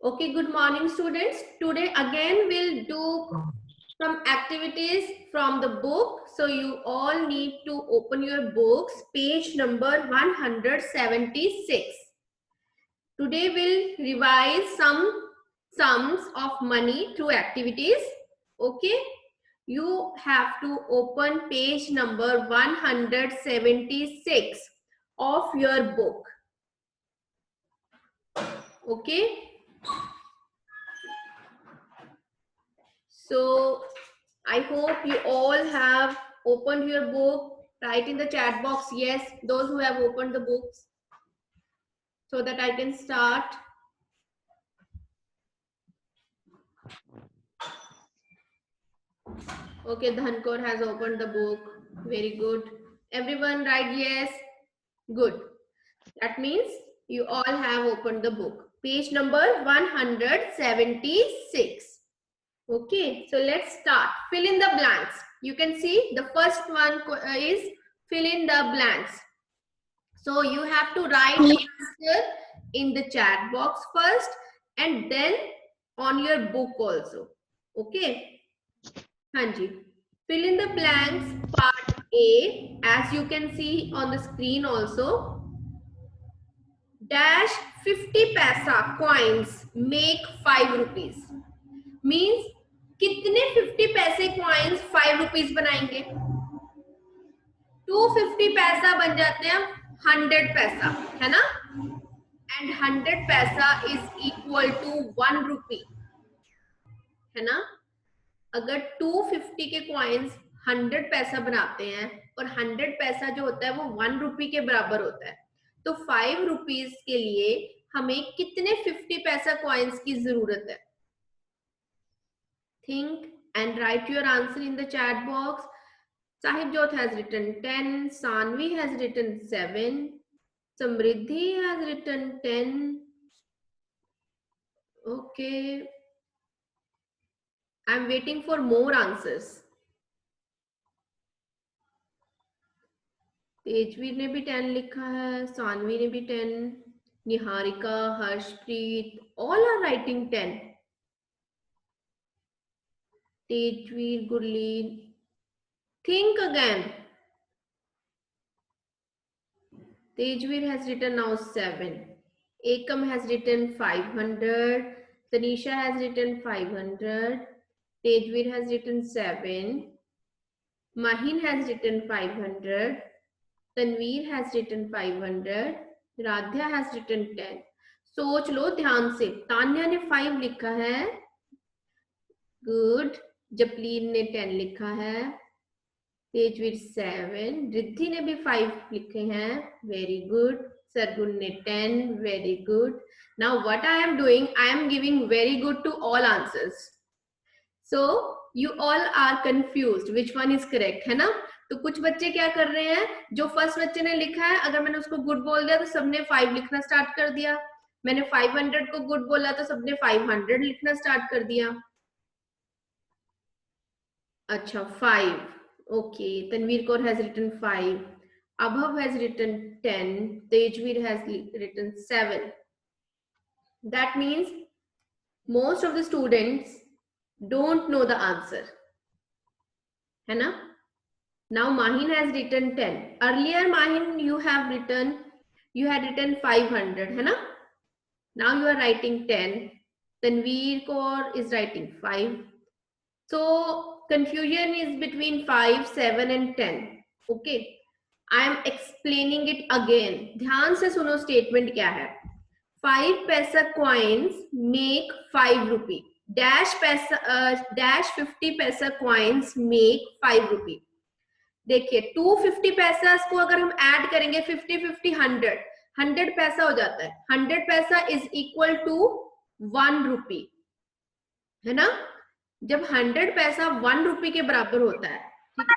Okay, good morning students. Today again we'll do some activities from the book. So you all need to open your books, page number 176. Today we'll revise some sums of money through activities. Okay, you have to open page number 176 of your book. Okay. So I hope you all have opened your book. Write in the chat box yes, those who have opened the books, so that I can start. Okay, Dhankor has opened the book. Very good. Everyone write yes. Good. That means you all have opened the book. Page number 176. Okay, so let's start. Fill in the blanks. You can see the first one is fill in the blanks. So you have to write the answer in the chat box first and then on your book also. Okay. Hanji. Fill in the blanks part A, as you can see on the screen also. Dash 50 paisa coins make 5 rupees. Means कितने 50 पैसे coins 5 rupees बनाएंगे? 250 पैसा बन जाते हैं 100 पैसा, है ना? And 100 पैसा is equal to 1 rupee, है ना? अगर 250 के कॉइन्स 100 पैसा बनाते हैं और 100 पैसा जो होता है वो 1 रुपी के बराबर होता है, तो 5 रुपीज के लिए हमें कितने 50 पैसा कॉइन्स की जरूरत है? Think and write your answer in the chat box. Sahib Jyot has written 10, Sanvi has written 7, Samriddhi has written 10. Okay. I'm waiting for more answers. Tejveer ने भी 10 लिखा है, सानवी ने भी 10, Niharika, Harshpreet, all are writing 10. Tejveer, Gurleen, think again. Tejveer has written now 7. Ekam has written 500. Tanisha has written 500. Tejveer has written 7. Mahin has written 500. Tanveer has written 500. Radhya has written 10. सोच लो ध्यान से. तान्या ने 5 लिखा है. गुड. जपलीन ने 10 लिखा है. तेजवीर 7. रिद्धि ने भी 5 लिखे हैं. Very good. सरगुन ने 10. Very good. Now what I am doing, I am giving very good to all answers. So you all are confused which one is correct, है ना? तो कुछ बच्चे क्या कर रहे हैं, जो फर्स्ट बच्चे ने लिखा है, अगर मैंने उसको गुड बोल दिया तो सबने 5 लिखना स्टार्ट कर दिया. मैंने 500 को गुड बोला तो सबने 500 लिखना स्टार्ट कर दिया. अच्छा 5. Okay, Tanveer Kaur has written 5. Abhav has written 10. Tejveer has written 7. That means most of the students don't know the answer. है ना? Now Mahin has written 10. Earlier Mahin you had written 500, है ना? Now you are writing 10. Tanveer Kaur is writing 5. So confusion is between 5, 7 and 10. Okay. I am explaining it again. ध्यान से सुनो statement क्या है. 5 पैसा coins make 5 rupee. Dash 50 पैसा coins make 5 rupee. देखिए 250 पैसा को अगर हम ऐड करेंगे 50 50 100 पैसा हो जाता है. 100 पैसा इज इक्वल टू 1 रुपी, है ना? जब 100 पैसा 1 रुपी के बराबर होता है, ठीक है,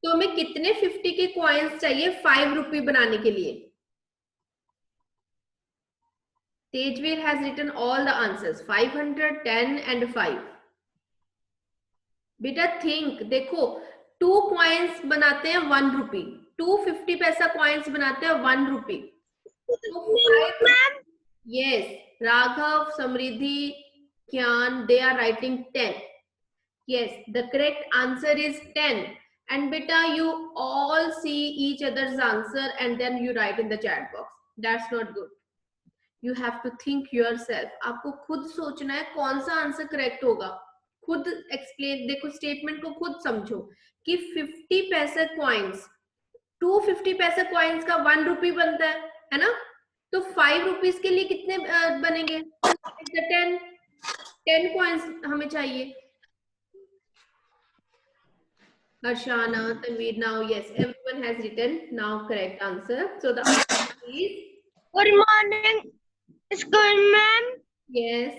तो हमें कितने 50 के कॉइन्स चाहिए 5 रुपी बनाने के लिए? Tejveer has written all the answers 500, 10 and 5. बेटा थिंक, देखो 2 कॉइन्स बनाते हैं 1 रुपी, 250 पैसा कॉइन्स बनाते हैं 1 रुपी. तो 5 Yes, Raghav, Samriddhi, Kyan, they are writing 10. Yes, the correct answer is 10. And beta, you all see each other's answer and then you write in the chat box. That's not good. You have to think yourself. आपको खुद सोचना है कौन सा answer correct होगा. खुद explain, देखो statement को खुद समझो कि 50 पैसे कॉइन्स, 250 पैसे कॉइन्स का 1 रुपी बनता है ना? तो 5 रुपीज के लिए कितने बनेंगे? 10 कॉइन्स हमें चाहिए. Harshana, Tanveer, now yes, everyone has written now correct answer. So the answer is. Good morning, school ma'am. Yes.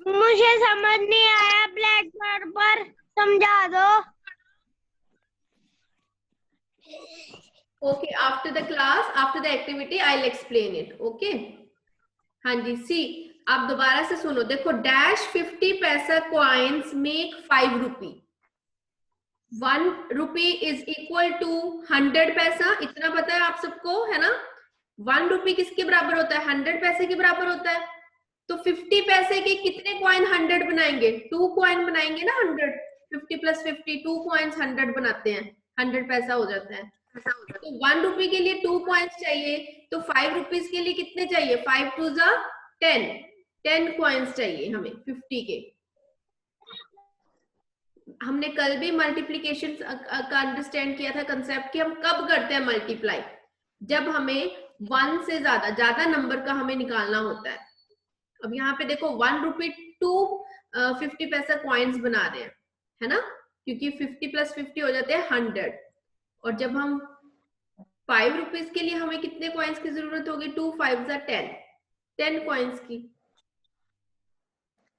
मुझे समझ नहीं आया, ब्लैक बोर्ड पर समझा दो. Okay, after the class, after the activity, I'll explain it. Okay. हाँ जी, सी आप दोबारा से सुनो. देखो, dash 50 paisa coins make 5 rupee. 1 rupee is equal to 100 paisa. इतना पता है आप सबको, है ना? 1 रुपी किसके बराबर होता है? 100 पैसे के बराबर होता है. तो 50 पैसे के कितने कॉइन 100 बनाएंगे? 2 कॉइन बनाएंगे ना. 100 50 प्लस 50 2 कॉइन्स 100 बनाते हैं. 100 पैसा हो जाता है. तो 1 रुपी के लिए 2 कॉइन्स चाहिए. तो 5 रुपीज के लिए कितने चाहिए? 5 टू जा 10. 10 कॉइन्स चाहिए हमें 50 के. हमने कल भी मल्टीप्लीकेशन का अंडरस्टैंड किया था कंसेप्ट कि हम कब करते हैं मल्टीप्लाई. जब हमें 1 से ज्यादा नंबर का हमें निकालना होता है. अब यहाँ पे देखो 1 रुपी 250 पैसा कॉइन्स बना रहे हैं, है ना? क्योंकि 50 प्लस 50 हो जाते हैं 100. और जब हम 5 रुपीज के लिए हमें कितने कॉइन्स की जरूरत होगी? 2 5 10 कॉइन्स की.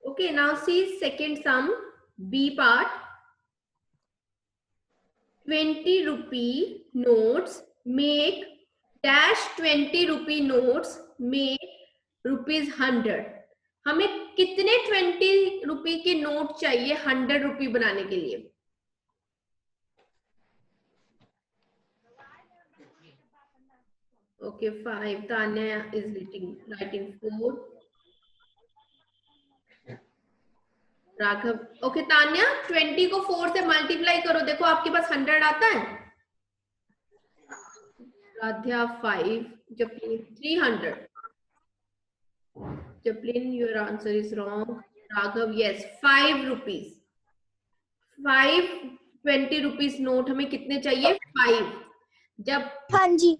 Okay, now see second sum, B part. 20 rupee notes make dash 20 rupee notes make rupees 100. हमें कितने 20 रुपी के नोट चाहिए 100 रुपी बनाने के लिए? Okay, 5. Tanya is writing 4. Raghav, okay Tanya 20 को 4 से मल्टीप्लाई करो. देखो आपके पास 100 आता है. Radhya 5. Japlin 300. Japlin, your answer is wrong. Raghav, yes, 5 rupees. 5 20 rupees note हमें कितने चाहिए? 5. जब हाँ जी,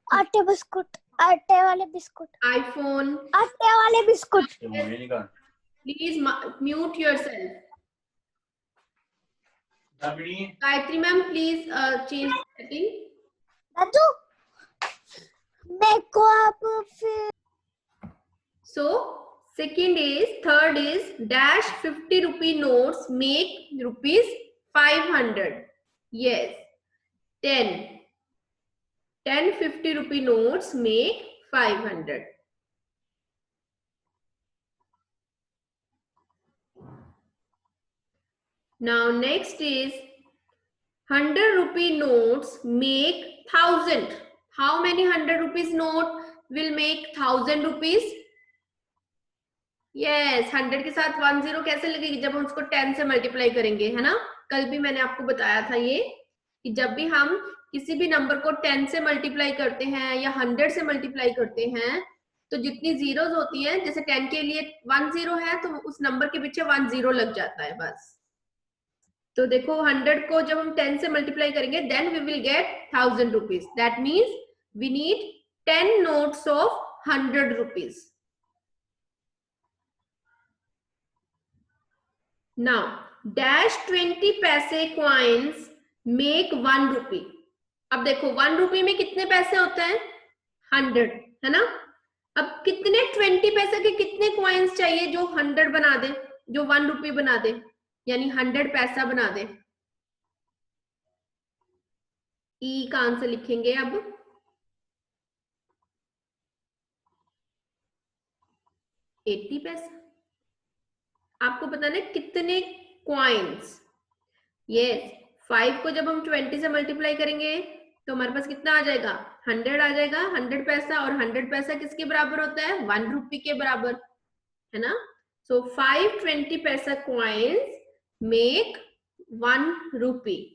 आटे बिस्कुट, आटे वाले बिस्कुट, आईफोन, आटे वाले biscuit. Please mute yourself. Gayatri ma'am please change setting. दादू मेरे को आप फिर. So third is dash 50 rupee notes make rupees 500. Yes, 10 50 rupee notes make 500. Now next is 100 rupee notes make 1000. How many 100 rupees note will make 1000 rupees? Yes, 100 के साथ 10 कैसे लगेगी? जब हम उसको 10 से मल्टीप्लाई करेंगे, है ना? कल भी मैंने आपको बताया था ये कि जब भी हम किसी भी नंबर को 10 से मल्टीप्लाई करते हैं या 100 से मल्टीप्लाई करते हैं तो जितनी जीरोस होती हैं, जैसे 10 के लिए 1 0 है तो उस नंबर के पीछे 1 0 लग जाता है बस. तो देखो 100 को जब हम 10 से मल्टीप्लाई करेंगे then we will get 1000 rupees. That means we need 10 notes of 100 rupees. Now dash 20 पैसे कॉइन्स मेक 1 रुपी. अब देखो 1 रुपी में कितने पैसे होते हैं? 100, है ना? अब कितने 20 पैसे के कितने कॉइन्स चाहिए जो 100 बना दे, जो 1 रुपी बना दे, यानी 100 पैसा बना दे? ई का आंसर लिखेंगे अब. $80 पैसा. आपको पता ना कितने कॉइन्स. यस, 5 को जब हम 20 से मल्टीप्लाई करेंगे तो हमारे पास कितना आ जाएगा, 100 आ जाएगा, 100 पैसा, और 100 पैसा किसके बराबर होता है, 1 रुपी के बराबर, है ना। सो 5 20 पैसा coins make 1 rupee.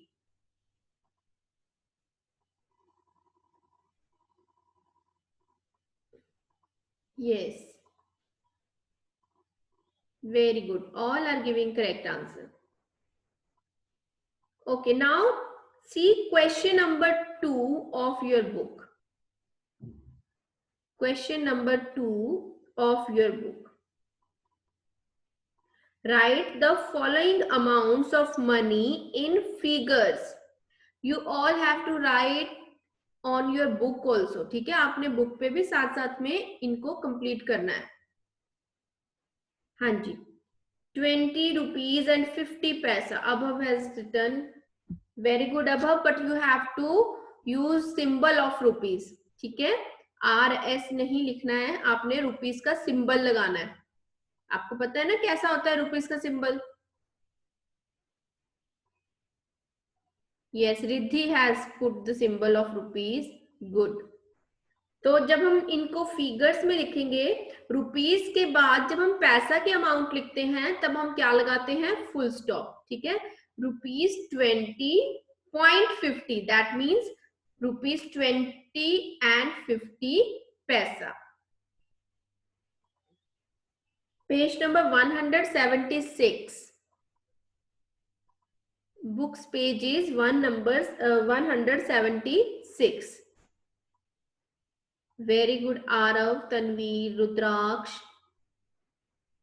Yes, very good, all are giving correct answer. Okay, now see question number 2 of your book. Question number 2 of your book. Write the following amounts of money in figures. You all have to write on your book also. ठीक है, आपने book पे भी साथ साथ में इनको complete करना है. हाँ जी, 20 rupees and 50 paisa. Above has written. Very good above, but you have to use symbol of rupees. ठीक है, RS नहीं लिखना है, आपने रुपीस का सिंबल लगाना है. आपको पता है ना कैसा होता है रुपीस का symbol. Yes, Riddhi has put the symbol of rupees. Good. तो जब हम इनको फिगर्स में लिखेंगे, रुपीस के बाद जब हम पैसा के अमाउंट लिखते हैं तब हम क्या लगाते हैं, फुल स्टॉप. ठीक है, rupees 20.50, that means rupees 20 and 50 paisa. Page number 176. Books page is 176. Very good Aarav, Tanvir, Rudraksh.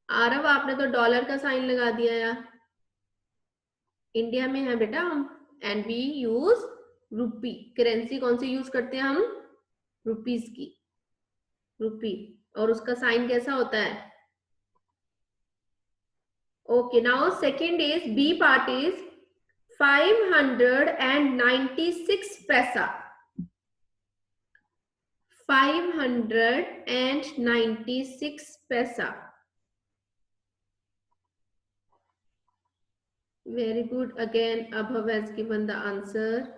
Aarav आपने तो डॉलर का साइन लगा दिया यार. इंडिया में है बेटा हम, and we use rupee. Currency कौन सी यूज करते हैं हम, रुपीस की, रुपी. और उसका साइन कैसा होता है. Okay, now second is B part is 596 पैसा. 596 paisa. Very good. Again, Abhav has given the answer.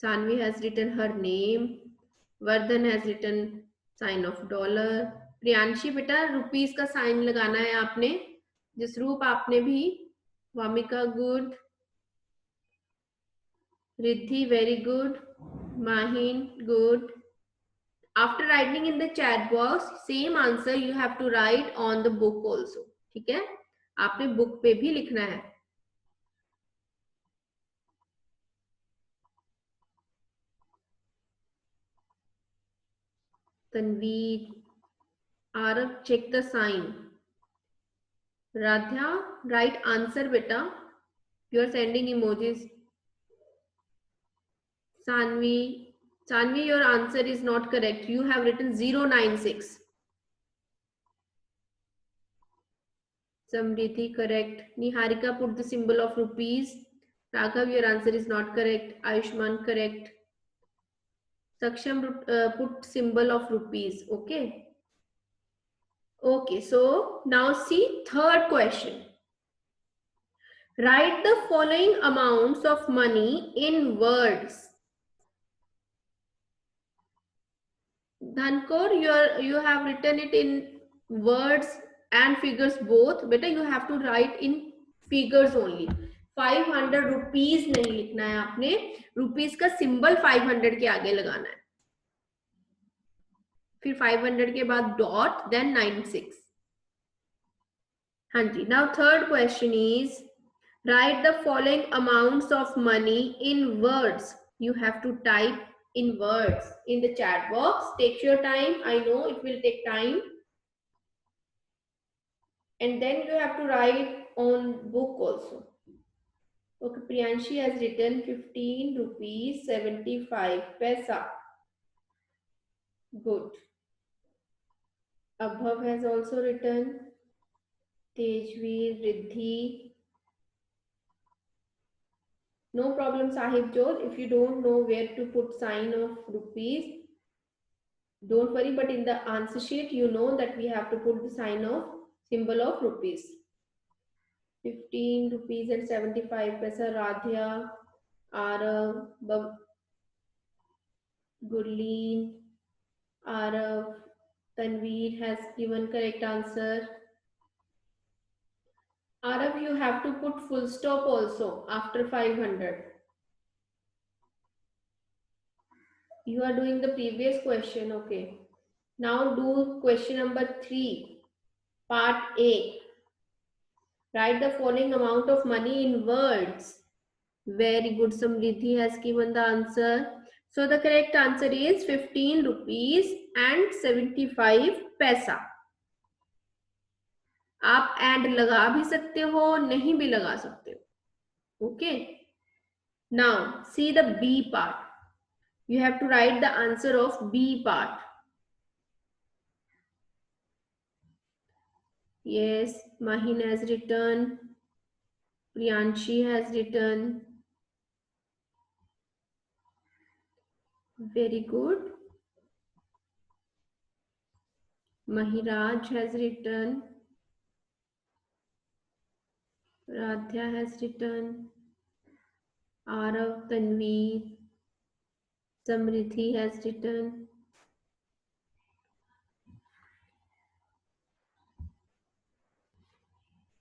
Sanvi has written her name. Vardhan has written sign of dollar. Priyanshi बेटा रुपीस का साइन लगाना है आपने. जसरूप आपने भी. Wamiqa good. Riddhi very good. Mahin good. After writing in the chat box, same answer you have to write on the book also. ठीक है, आपने बुक पे भी लिखना है. Tanveer, Aarav, check the sign. Radhya, write answer बेटा. You are sending emojis. Sanvi, your answer is not correct. You have written 096. Samriddhi, correct. Niharika put the symbol of rupees. Raghav, your answer is not correct. Ayushman, correct. Saksham put symbol of rupees. Okay. Okay, so now see third question. Write the following amounts of money in words. Dhankor, you have written it in words and figures both. Beta, you have to write in figures only. 500 rupees नहीं लिखना है आपने, rupees का symbol 500 के आगे लगाना है. फिर 500 के बाद डॉट, देन 96. हाँ जी. Now third question is write the following amounts of money in words. You have to type in words in the chat box. Take your time. I know it will take time. And then you have to write on book also. Okay, Priyanshi has written 15 rupees 75 paisa. Good. Abhav has also written. Tejveer, Riddhi. No problem, Sahib Jod. If you don't know where to put sign of rupees, don't worry. But in the answer sheet, you know that we have to put the sign of symbol of rupees. 15 rupees and 75 paisa. Radhya, Arav, Gurleen, Arav, Tanveer has given correct answer. Arav, you have to put full stop also after 500. You are doing the previous question, okay. Now do question number 3, part A. Write the following amount of money in words. Very good, Samriddhi has given the answer. So the correct answer is 15 rupees and 75 पैसा. आप and लगा भी सकते हो, नहीं भी लगा सकते हो. Okay. Now see the B part. You have to write the answer of B part. Yes, Mahin has written. Priyanshi has written. Very good. Mahiraj has written. Radhya has written. Arav, Tanveer. Samriddhi has written.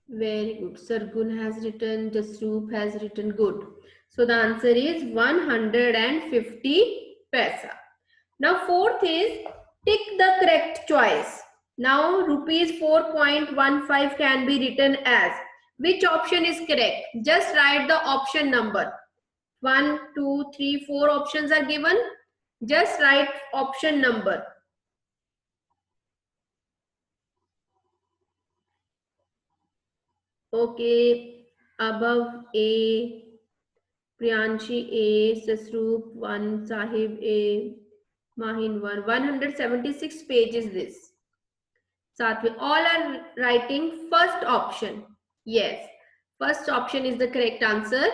Very good. Sargun has written. Jasroop has written. Good. So the answer is 150 paisa. Now fourth is tick the correct choice. Now rupees 4.15 can be written as. Which option is correct? Just write the option number. 1, 2, 3, 4 options are given. Just write option number. Okay, above A, Priyanshi A, Sasroop 1, Sahib A, Mahin 1. 176 pages this. Satvi, all are writing first option. Yes, first option is the correct answer.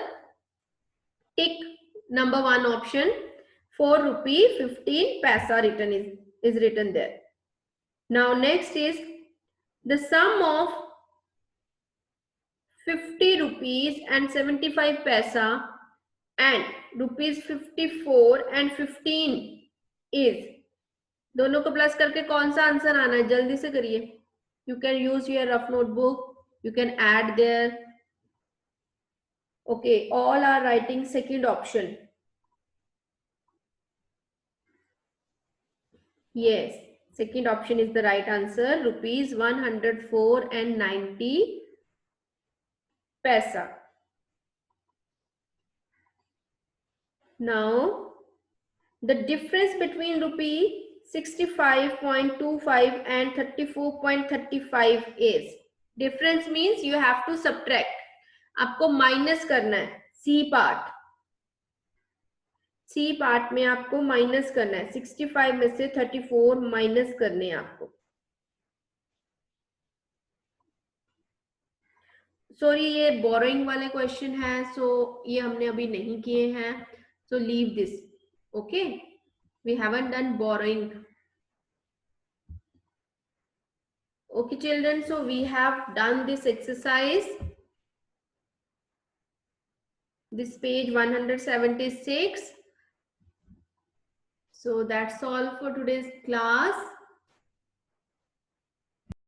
Tick number 1 option. 4 rupee 15 paisa written is written there. Now next is the sum of 50 rupees and 75 paisa and rupees 54 and 15 is. दोनों को plus करके कौन सा answer आना है? जल्दी से करिए. You can use your rough notebook. You can add there. Okay, all are writing second option. Yes, second option is the right answer. Rupees 104 and 90 paisa. Now, the difference between rupee 65.25 and 34.35 is. Difference means you have to subtract. आपको minus करना है. C part में आपको minus करना है. 65 में से 34 minus करने हैं आपको. सॉरी, ये बोरोइंग वाले क्वेश्चन है, सो ये हमने अभी नहीं किए हैं. So leave this. Okay, we haven't done borrowing. Okay children, so we have done this exercise. This page 176. So that's all for today's class.